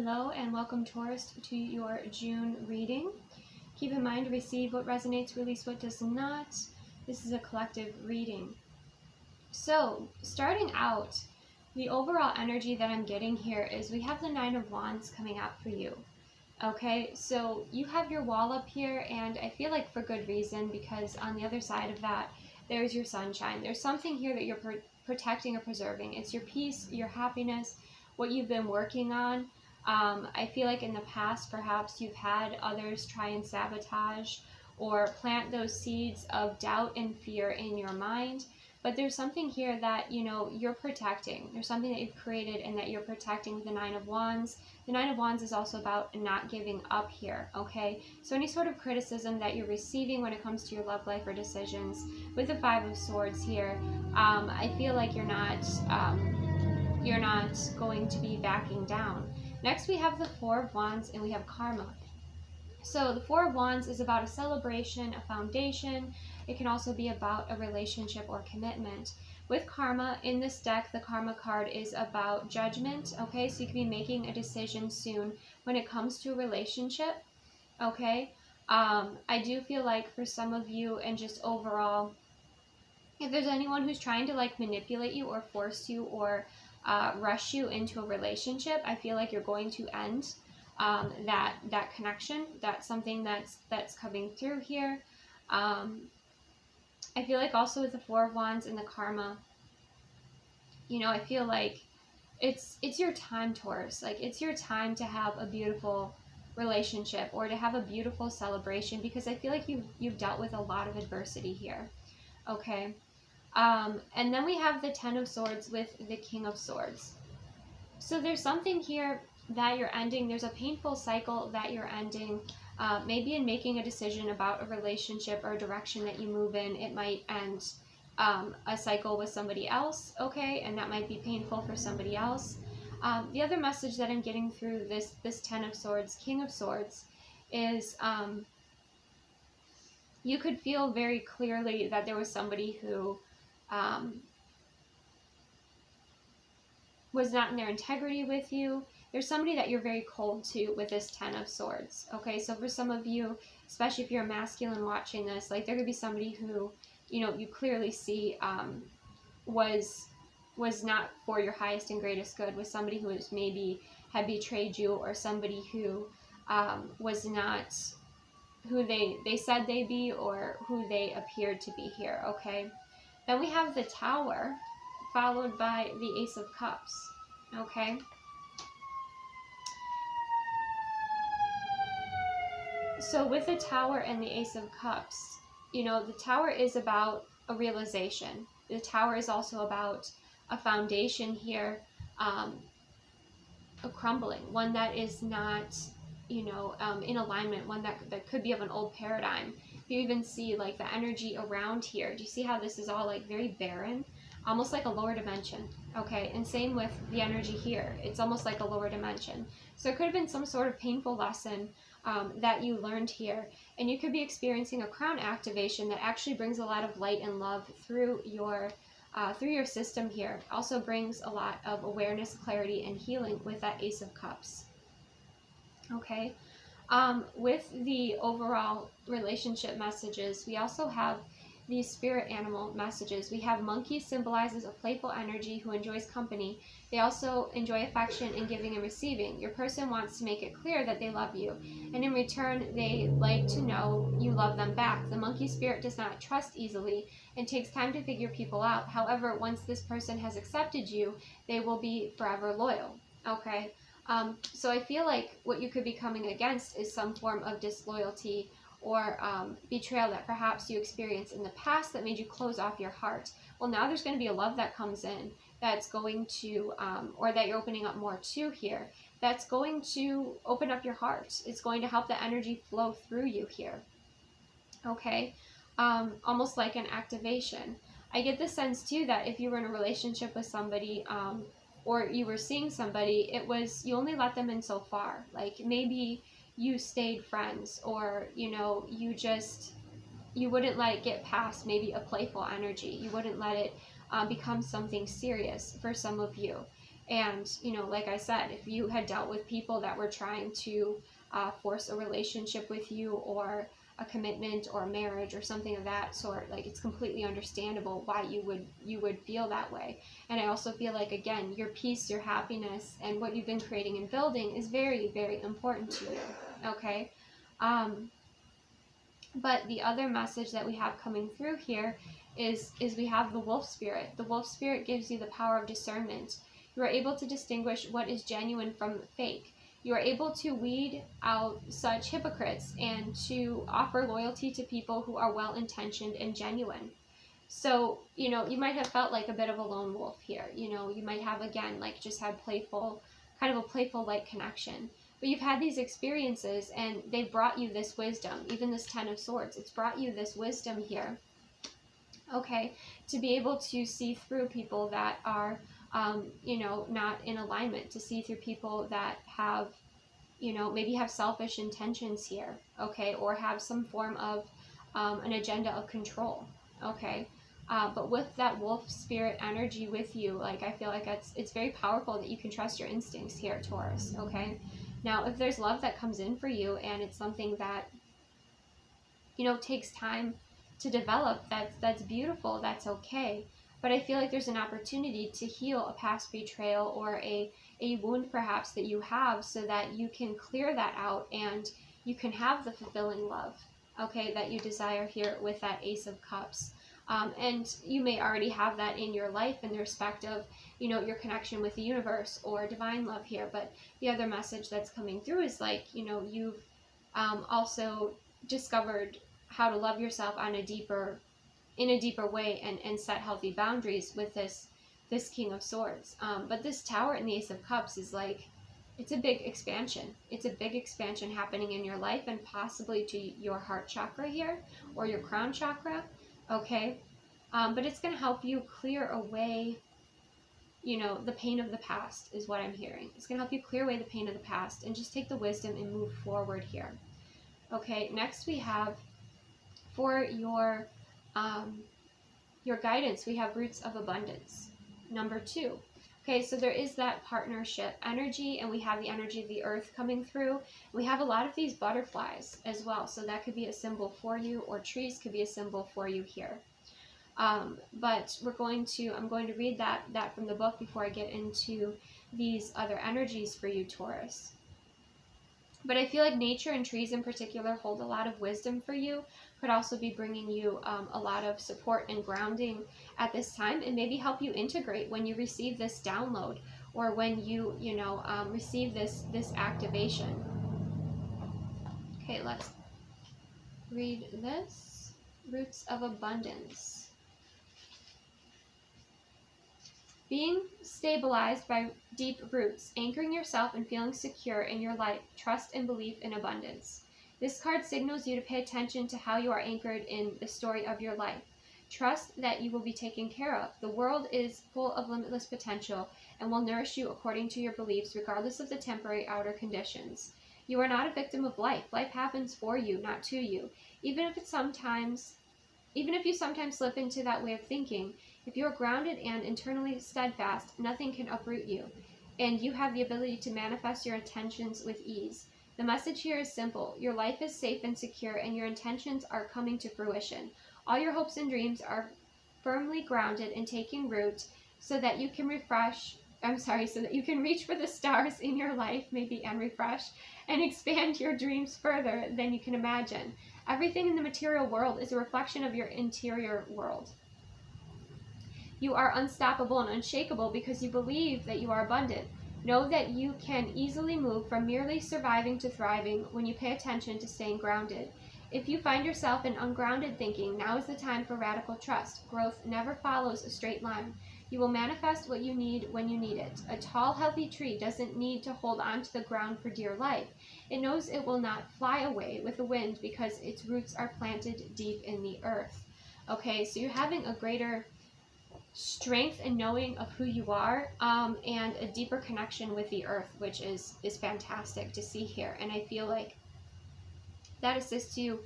Hello and welcome, Taurus, to your June reading. Keep in mind to receive what resonates, release what does not. This is a collective reading. So, starting out, the overall energy that I'm getting here is we have the Nine of Wands coming out for you. Okay, so you have your wall up here, and I feel like for good reason, because on the other side of that, there's your sunshine. There's something here that you're protecting or preserving. It's your peace, your happiness, what you've been working on. I feel like in the past, perhaps you've had others try and sabotage or plant those seeds of doubt and fear in your mind. But there's something here that, you're protecting. There's something that you've created and that you're protecting with the Nine of Wands. The Nine of Wands is also about not giving up here, okay? So any sort of criticism that you're receiving when it comes to your love life or decisions, with the Five of Swords here, I feel like you're not going to be backing down. Next, we have the Four of Wands and we have karma. So the Four of Wands is about a celebration, a foundation. It can also be about a relationship or commitment. With karma, in this deck, the karma card is about judgment, okay? So you could be making a decision soon when it comes to a relationship, okay? I do feel like for some of you, and just overall, if there's anyone who's trying to manipulate you or force you or rush you into a relationship, I feel like you're going to end that connection. That's something that's coming through here. I feel like also with the Four of Wands and the karma, I feel like it's your time, Taurus. It's your time to have a beautiful relationship or to have a beautiful celebration, because I feel like you've dealt with a lot of adversity here. Okay. And then we have the Ten of Swords with the King of Swords. So there's something here that you're ending. There's a painful cycle that you're ending. Maybe in making a decision about a relationship or a direction that you move in, it might end a cycle with somebody else, okay? And that might be painful for somebody else. The other message that I'm getting through this Ten of Swords, King of Swords, is you could feel very clearly that there was somebody who was not in their integrity with you. There's somebody that you're very cold to with this Ten of Swords, okay? So for some of you, especially if you're a masculine watching this, there could be somebody who, you clearly see was not for your highest and greatest good, with somebody who had betrayed you, or somebody who was not who they said they'd be or who they appeared to be here, okay? Then we have the Tower, followed by the Ace of Cups, okay? So with the Tower and the Ace of Cups, the Tower is about a realization. The Tower is also about a foundation here, a crumbling, one that is not, in alignment, one that could be of an old paradigm. You even see the energy around here. Do you see how this is all very barren? Almost like a lower dimension, okay? And same with the energy here. It's almost like a lower dimension. So it could have been some sort of painful lesson that you learned here. And you could be experiencing a crown activation that actually brings a lot of light and love through your system here. Also brings a lot of awareness, clarity, and healing with that Ace of Cups. Okay, with the overall relationship messages, we also have these spirit animal messages. We have monkey, symbolizes a playful energy who enjoys company. They also enjoy affection and giving and receiving. Your person wants to make it clear that they love you, and in return, they like to know you love them back. The monkey spirit does not trust easily and takes time to figure people out. However, once this person has accepted you, they will be forever loyal, okay? So I feel like what you could be coming against is some form of disloyalty or betrayal that perhaps you experienced in the past that made you close off your heart. Well, now there's going to be a love that comes in that's going to, or that you're opening up more to here, that's going to open up your heart. It's going to help the energy flow through you here, okay? Almost like an activation. I get the sense too that if you were in a relationship with somebody, or you were seeing somebody, it was, you only let them in so far. Maybe you stayed friends, or, you wouldn't let it get past maybe a playful energy. You wouldn't let it become something serious for some of you. And, you know, like I said, if you had dealt with people that were trying to force a relationship with you, or a commitment or a marriage or something of that sort, like, it's completely understandable why you would feel that way. And I also feel like, again, your peace, your happiness, and what you've been creating and building is very, very important to you. Okay. But the other message that we have coming through here is we have the wolf spirit. The wolf spirit gives you the power of discernment. You are able to distinguish what is genuine from fake. You are able to weed out such hypocrites and to offer loyalty to people who are well-intentioned and genuine. So, you know, you might have felt like a bit of a lone wolf here. You know, you might have, again, like, just had kind of a playful like connection. But you've had these experiences and they've brought you this wisdom. Even this Ten of Swords, it's brought you this wisdom here. Okay, to be able to see through people that are, you know, not in alignment, to see through people that have, you know, maybe have selfish intentions here, okay, or have some form of an agenda of control, okay. But with that wolf spirit energy with you, like, I feel like it's very powerful that you can trust your instincts here, Taurus, okay. Now, if there's love that comes in for you and it's something that, you know, takes time to develop, that's beautiful, that's okay. But I feel like there's an opportunity to heal a past betrayal or a wound perhaps that you have, so that you can clear that out and you can have the fulfilling love, okay, that you desire here with that Ace of Cups. And you may already have that in your life in the respect of, you know, your connection with the universe or divine love here. But the other message that's coming through is, like, you know, you've also discovered how to love yourself in a deeper way, and set healthy boundaries with this King of Swords. But this Tower and the Ace of Cups is like, it's a big expansion. It's a big expansion happening in your life, and possibly to your heart chakra here, or your crown chakra. Okay, but it's going to help you clear away, you know, the pain of the past is what I'm hearing. It's going to help you clear away the pain of the past and just take the wisdom and move forward here. Okay, next we have for your guidance, we have Roots of Abundance, number 2. Okay, so there is that partnership energy, and we have the energy of the earth coming through. We have a lot of these butterflies as well, so that could be a symbol for you, or trees could be a symbol for you here. But I'm going to read that from the book before I get into these other energies for you, Taurus. But I feel like nature and trees in particular hold a lot of wisdom for you. Could also be bringing you a lot of support and grounding at this time, and maybe help you integrate when you receive this download, or when you receive this activation. Okay, let's read this. Roots of Abundance. Being stabilized by deep roots, anchoring yourself and feeling secure in your life, trust and belief in abundance. This card signals you to pay attention to how you are anchored in the story of your life. Trust that you will be taken care of. The world is full of limitless potential and will nourish you according to your beliefs, regardless of the temporary outer conditions. You are not a victim of life. Life happens for you, not to you. Even if you sometimes slip into that way of thinking, if you are grounded and internally steadfast, nothing can uproot you, and you have the ability to manifest your intentions with ease. The message here is simple. Your life is safe and secure, and your intentions are coming to fruition. All your hopes and dreams are firmly grounded and taking root, so that you can reach for the stars in your life, maybe, and refresh and expand your dreams further than you can imagine. Everything in the material world is a reflection of your interior world. You are unstoppable and unshakable because you believe that you are abundant. Know that you can easily move from merely surviving to thriving when you pay attention to staying grounded. If you find yourself in ungrounded thinking, now is the time for radical trust. Growth never follows a straight line. You will manifest what you need when you need it. A tall, healthy tree doesn't need to hold on to the ground for dear life. It knows it will not fly away with the wind because its roots are planted deep in the earth. Okay, so you're having a greater strength and knowing of who you are, and a deeper connection with the earth, which is fantastic to see here. And I feel like that assists you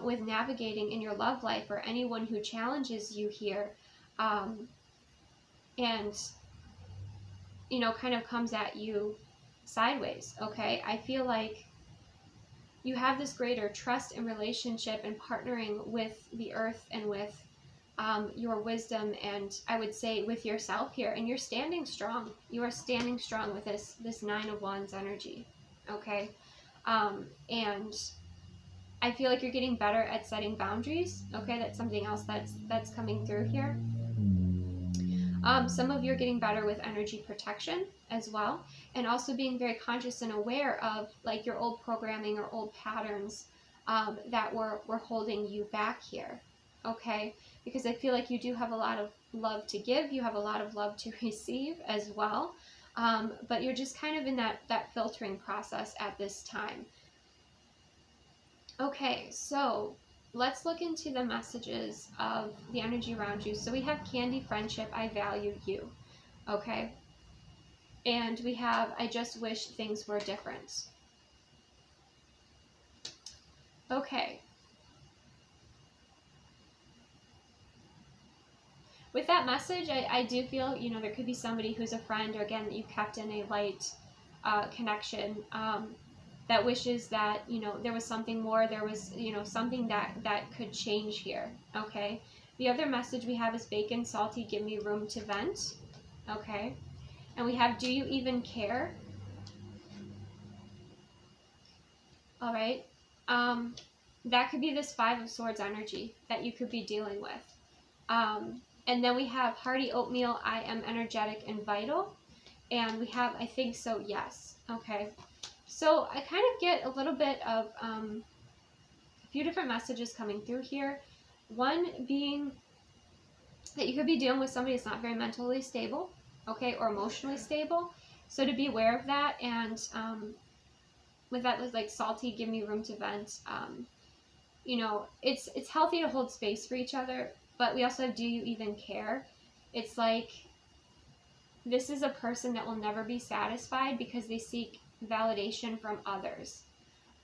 with navigating in your love life, or anyone who challenges you here, and you know, kind of comes at you sideways, okay? I feel like you have this greater trust and relationship and partnering with the earth and with your wisdom, and I would say with yourself here, and you're standing strong. You are standing strong with this Nine of Wands energy, okay? And I feel like you're getting better at setting boundaries, okay? That's something else that's coming through here. Some of you are getting better with energy protection as well, and also being very conscious and aware of like your old programming or old patterns that were holding you back here, okay? Because I feel like you do have a lot of love to give, you have a lot of love to receive as well, but you're just kind of in that filtering process at this time. Okay, so let's look into the messages of the energy around you. So we have Candy Friendship, I value you, okay? And we have I just wish things were different. Okay. With that message, I do feel, you know, there could be somebody who's a friend, or again, that you kept in a light connection, that wishes that, you know, there was something more, there was, you know, something that could change here, okay? The other message we have is bacon, salty, give me room to vent, okay? And we have, do you even care? All right. That could be this Five of Swords energy that you could be dealing with. And then we have hearty oatmeal, I am energetic and vital. And we have, I think so, yes. Okay. So I kind of get a little bit of a few different messages coming through here. One being that you could be dealing with somebody that's not very mentally stable, okay, or emotionally stable. So to be aware of that, and with that, was like salty, give me room to vent. You know, it's healthy to hold space for each other, but we also have, do you even care? It's like, this is a person that will never be satisfied because they seek validation from others.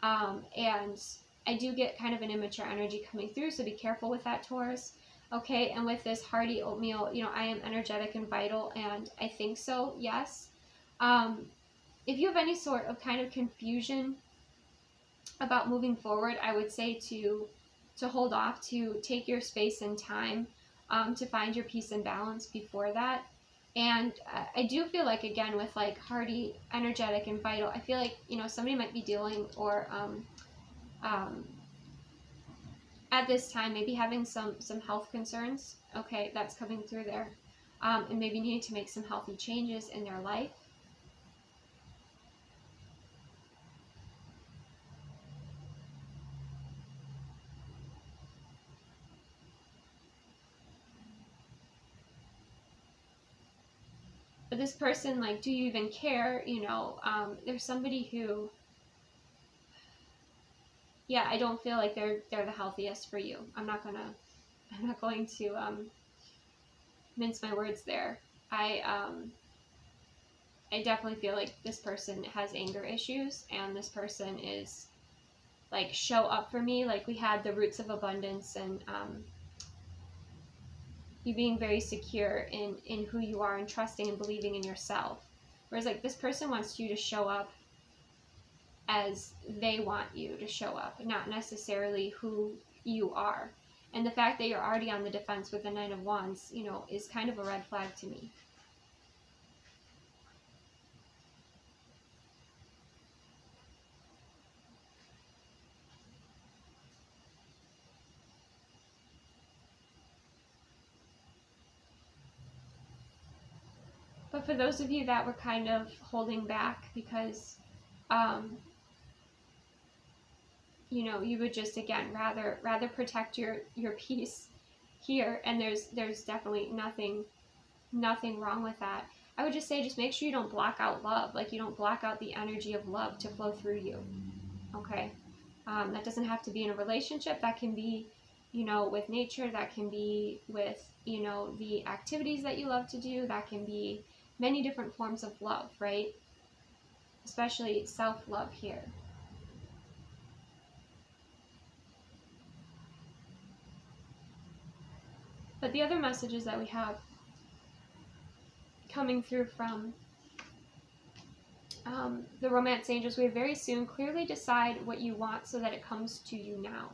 And I do get kind of an immature energy coming through, so be careful with that, Taurus. Okay, and with this hearty oatmeal, you know, I am energetic and vital, and I think so, yes. If you have any sort of kind of confusion about moving forward, I would say to hold off, to take your space and time to find your peace and balance before that. And I do feel like, again, with like hearty, energetic, and vital, I feel like, you know, somebody might be dealing, or at this time maybe having some health concerns, okay, that's coming through there, and maybe needing to make some healthy changes in their life. But this person, like, do you even care? You know, there's somebody who, yeah, I don't feel like they're the healthiest for you. I'm not going to mince my words there. I definitely feel like this person has anger issues, and this person is like, show up for me. Like, we had the roots of abundance, and you being very secure in who you are, and trusting and believing in yourself. Whereas like, this person wants you to show up as they want you to show up, not necessarily who you are. And the fact that you're already on the defense with the Nine of Wands, you know, is kind of a red flag to me. But for those of you that were kind of holding back because, you know, you would just, again, rather protect your peace here, and there's definitely nothing wrong with that. I would just say, just make sure you don't block out love. Like, you don't block out the energy of love to flow through you, okay? That doesn't have to be in a relationship. That can be, you know, with nature. That can be with, you know, the activities that you love to do. That can be many different forms of love, right? Especially self-love here. But the other messages that we have coming through from the romance angels, we have very soon, clearly decide what you want so that it comes to you now.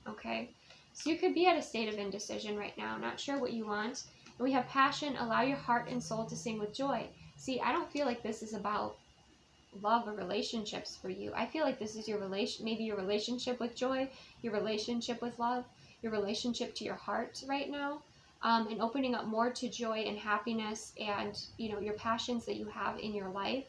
Okay? So you could be at a state of indecision right now, not sure what you want. And we have passion, allow your heart and soul to sing with joy. See, I don't feel like this is about love or relationships for you. I feel like this is your maybe your relationship with joy, your relationship with love, your relationship to your heart right now, and opening up more to joy and happiness and, you know, your passions that you have in your life.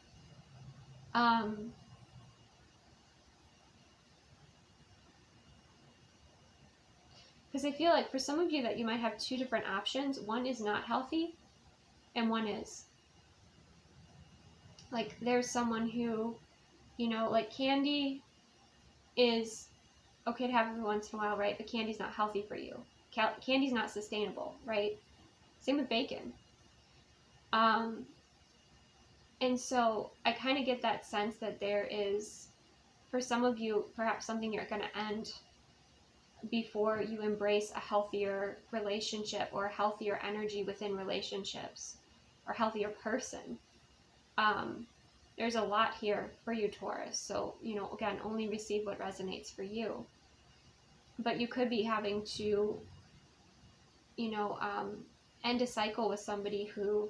Because I feel like for some of you that you might have two different options. One is not healthy and one is. Like there's someone who, you know, like candy is okay to have every once in a while, right? But candy's not healthy for you. Candy's not sustainable, right? Same with bacon. And so I kind of get that sense that there is, for some of you, perhaps something you're going to end before you embrace a healthier relationship or a healthier energy within relationships or healthier person. There's a lot here for you, Taurus. So, you know, again, only receive what resonates for you. But you could be having to, you know, end a cycle with somebody who,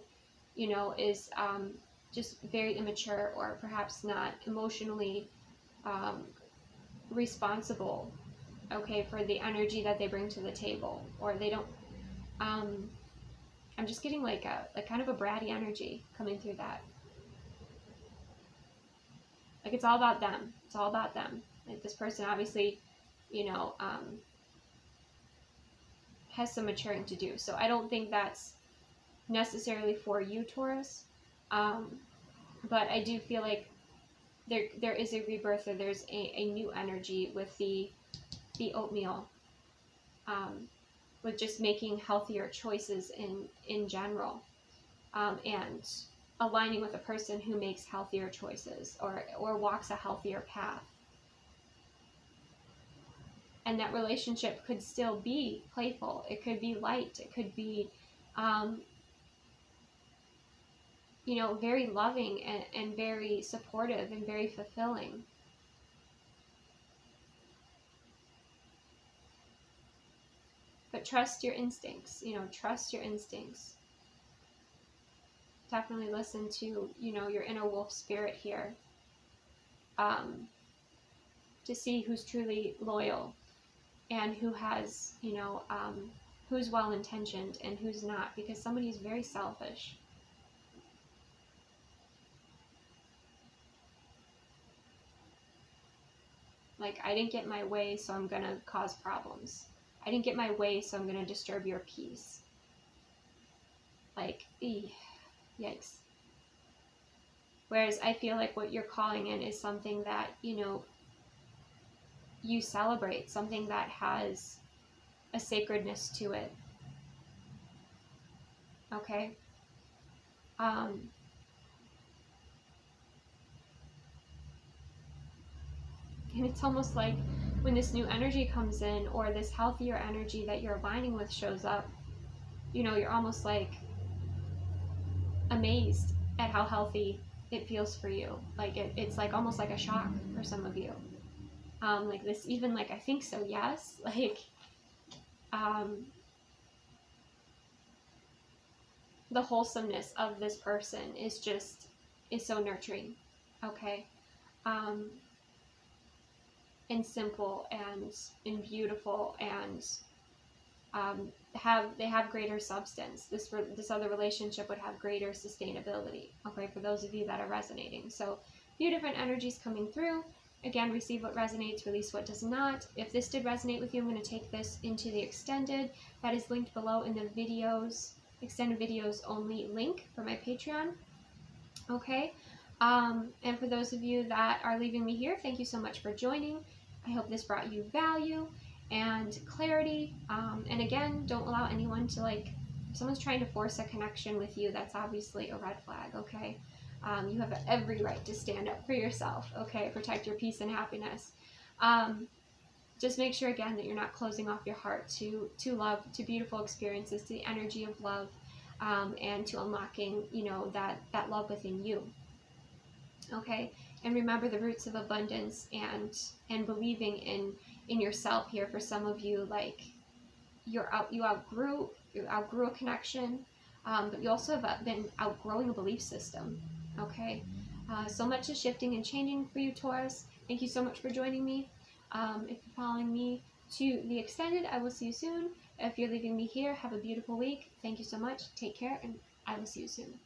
you know, is just very immature or perhaps not emotionally responsible, okay, for the energy that they bring to the table, or they don't, I'm just getting like kind of a bratty energy coming through that. Like it's all about them. It's all about them. Like this person obviously, you know, has some maturing to do. So I don't think that's necessarily for you, Taurus. But I do feel like there is a rebirth, or there's a new energy with the oatmeal, with just making healthier choices in general, and aligning with a person who makes healthier choices or walks a healthier path. And that relationship could still be playful. It could be light. It could be, you know, very loving and very supportive and very fulfilling. But trust your instincts, you know, trust your instincts. Definitely listen to, you know, your inner wolf spirit here, to see who's truly loyal and who has, you know, who's well-intentioned and who's not, because somebody's very selfish. Like, I didn't get my way, so I'm gonna cause problems. I didn't get my way, so I'm gonna disturb your peace. Like, yikes. Whereas I feel like what you're calling in is something that, you know, you celebrate, something that has a sacredness to it. Okay? And it's almost like when this new energy comes in, or this healthier energy that you're aligning with shows up, you know, you're almost like amazed at how healthy it feels for you. Like it's like almost like a shock for some of you. Like this, even like, I think so, yes. Like, the wholesomeness of this person is so nurturing. Okay? And simple and beautiful, and they have greater substance. This other relationship would have greater sustainability. Okay, for those of you that are resonating. So a few different energies coming through. Again, receive what resonates, release what does not. If this did resonate with you, I'm going to take this into the extended. That is linked below in the videos, extended videos only link for my Patreon. Okay. And for those of you that are leaving me here, thank you so much for joining. I hope this brought you value and clarity. And again, don't allow anyone to, like, if someone's trying to force a connection with you, that's obviously a red flag, okay? You have every right to stand up for yourself, okay? Protect your peace and happiness. Just make sure, again, that you're not closing off your heart to love, to beautiful experiences, to the energy of love, and to unlocking, you know, that love within you. Okay, and remember the roots of abundance and believing in yourself here. For some of you, like you outgrew a connection, but you also have been outgrowing a belief system. Okay, so much is shifting and changing for you, Taurus. Thank you so much for joining me. If you're following me to the extended, I will see you soon. If you're leaving me here, have a beautiful week. Thank you so much. Take care, and I will see you soon.